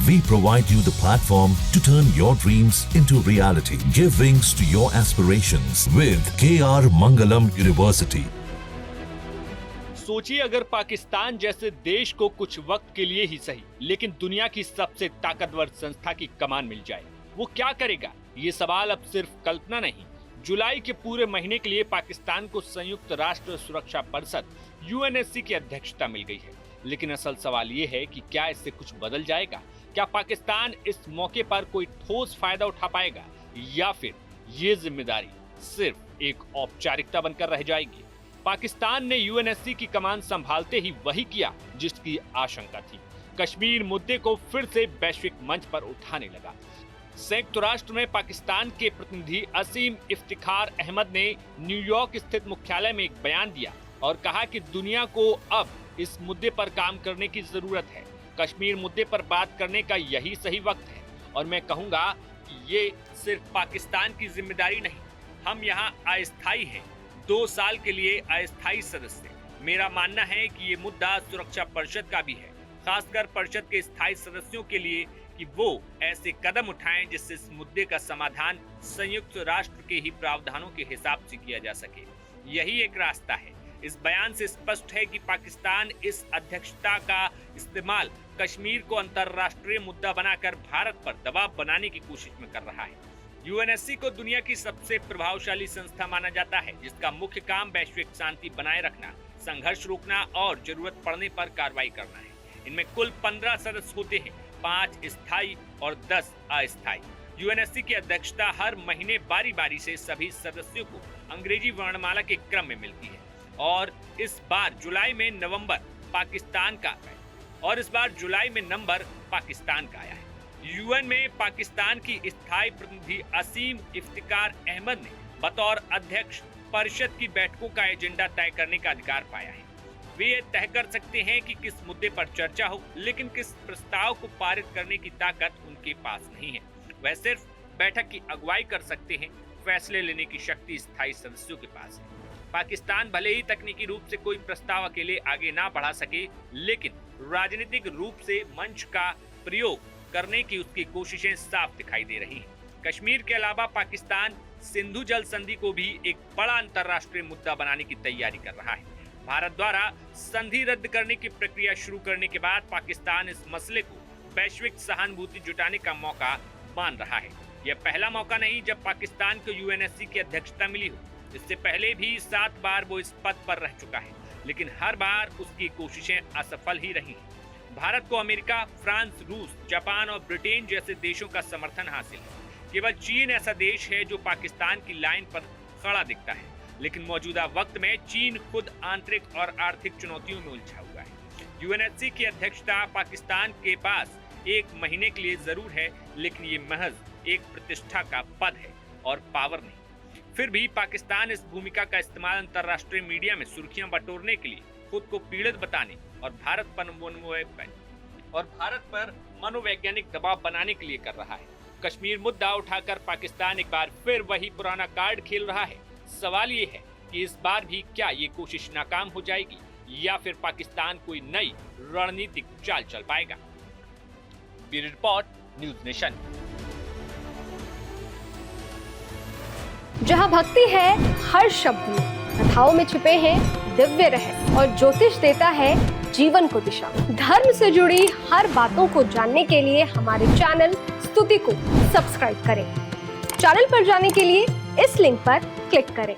We provide you the platform to turn your dreams into reality. Give wings to your aspirations with KR Mangalam University. सोचिए अगर पाकिस्तान जैसे देश को कुछ वक्त के लिए ही सही लेकिन दुनिया की सबसे ताकतवर संस्था की कमान मिल जाए, वो क्या करेगा? ये सवाल अब सिर्फ कल्पना नहीं। जुलाई के पूरे महीने के लिए पाकिस्तान को संयुक्त राष्ट्र सुरक्षा परिषद यूएनएससी की अध्यक्षता मिल गई है। लेकिन असल सवाल ये है कि क्या इससे कुछ बदल जाएगा? क्या पाकिस्तान इस मौके पर कोई ठोस फायदा उठा पाएगा या फिर ये जिम्मेदारी सिर्फ एक औपचारिकता बनकर रह जाएगी? पाकिस्तान ने यूएनएससी की कमान संभालते ही वही किया जिसकी आशंका थी। कश्मीर मुद्दे को फिर से वैश्विक मंच पर उठाने लगा। संयुक्त राष्ट्र में पाकिस्तान के प्रतिनिधि असीम इफ्तिखार अहमद ने न्यूयॉर्क स्थित मुख्यालय में एक बयान दिया और कहा कि दुनिया को अब इस मुद्दे पर काम करने की जरूरत है। कश्मीर मुद्दे पर बात करने का यही सही वक्त है और मैं कहूंगा कि ये सिर्फ पाकिस्तान की जिम्मेदारी नहीं, हम यहाँ अस्थायी हैं, 2 साल के लिए अस्थायी सदस्य। मेरा मानना है कि ये मुद्दा सुरक्षा परिषद का भी है, खासकर परिषद के स्थायी सदस्यों के लिए, कि वो ऐसे कदम उठाएं जिससे इस मुद्दे का समाधान संयुक्त राष्ट्र के ही प्रावधानों के हिसाब से किया जा सके। यही एक रास्ता है। इस बयान से स्पष्ट है कि पाकिस्तान इस अध्यक्षता का इस्तेमाल कश्मीर को अंतर्राष्ट्रीय मुद्दा बनाकर भारत पर दबाव बनाने की कोशिश में कर रहा है। यूएनएससी को दुनिया की सबसे प्रभावशाली संस्था माना जाता है, जिसका मुख्य काम वैश्विक शांति बनाए रखना, संघर्ष रोकना और जरूरत पड़ने पर कार्रवाई करना है। इनमें कुल 15 सदस्य होते हैं, 5 स्थायी और 10 अस्थायी। यूएनएससी की अध्यक्षता हर महीने बारी बारी से सभी सदस्यों को अंग्रेजी वर्णमाला के क्रम में मिलती है और इस बार जुलाई में नंबर पाकिस्तान का आया है। यूएन में पाकिस्तान की स्थायी प्रतिनिधि असीम इफ्तिखार अहमद ने बतौर अध्यक्ष परिषद की बैठकों का एजेंडा तय करने का अधिकार पाया है। वे ये तय कर सकते हैं कि किस मुद्दे पर चर्चा हो, लेकिन किस प्रस्ताव को पारित करने की ताकत उनके पास नहीं है। वह सिर्फ बैठक की अगुवाई कर सकते हैं, फैसले लेने की शक्ति स्थायी सदस्यों के पास है। पाकिस्तान भले ही तकनीकी रूप से कोई प्रस्ताव अकेले आगे ना बढ़ा सके, लेकिन राजनीतिक रूप से मंच का प्रयोग करने की उसकी कोशिशें साफ दिखाई दे रही हैं। कश्मीर के अलावा पाकिस्तान सिंधु जल संधि को भी एक बड़ा अंतर्राष्ट्रीय मुद्दा बनाने की तैयारी कर रहा है। भारत द्वारा संधि रद्द करने की प्रक्रिया शुरू करने के बाद पाकिस्तान इस मसले को वैश्विक सहानुभूति जुटाने का मौका मान रहा है। यह पहला मौका नहीं जब पाकिस्तान को यूएनएससी की अध्यक्षता मिली हो। इससे पहले भी 7 बार वो इस पद पर रह चुका है, लेकिन हर बार उसकी कोशिशें असफल ही रही हैं। भारत को अमेरिका, फ्रांस, रूस, जापान और ब्रिटेन जैसे देशों का समर्थन हासिल है। केवल चीन ऐसा देश है जो पाकिस्तान की लाइन पर खड़ा दिखता है, लेकिन मौजूदा वक्त में चीन खुद आंतरिक और आर्थिक चुनौतियों में उलझा हुआ है। यूएनएससी की अध्यक्षता पाकिस्तान के पास 1 महीने के लिए जरूर है, लेकिन ये महज एक प्रतिष्ठा का पद है और पावर नहीं। फिर भी पाकिस्तान इस भूमिका का इस्तेमाल अंतर्राष्ट्रीय मीडिया में सुर्खियां बटोरने के लिए, खुद को पीड़ित बताने और भारत पर मनोवैज्ञानिक दबाव बनाने के लिए कर रहा है। कश्मीर मुद्दा उठाकर पाकिस्तान एक बार फिर वही पुराना कार्ड खेल रहा है। सवाल ये है कि इस बार भी क्या ये कोशिश नाकाम हो जाएगी या फिर पाकिस्तान कोई नई रणनीतिक चाल चल पाएगा? Bureau report, news nation. जहाँ भक्ति है हर शब्द में, कथाओं में छुपे हैं दिव्य रहस्य और ज्योतिष देता है जीवन को दिशा। धर्म से जुड़ी हर बातों को जानने के लिए हमारे चैनल स्तुति को सब्सक्राइब करें। चैनल पर जाने के लिए इस लिंक पर क्लिक करें।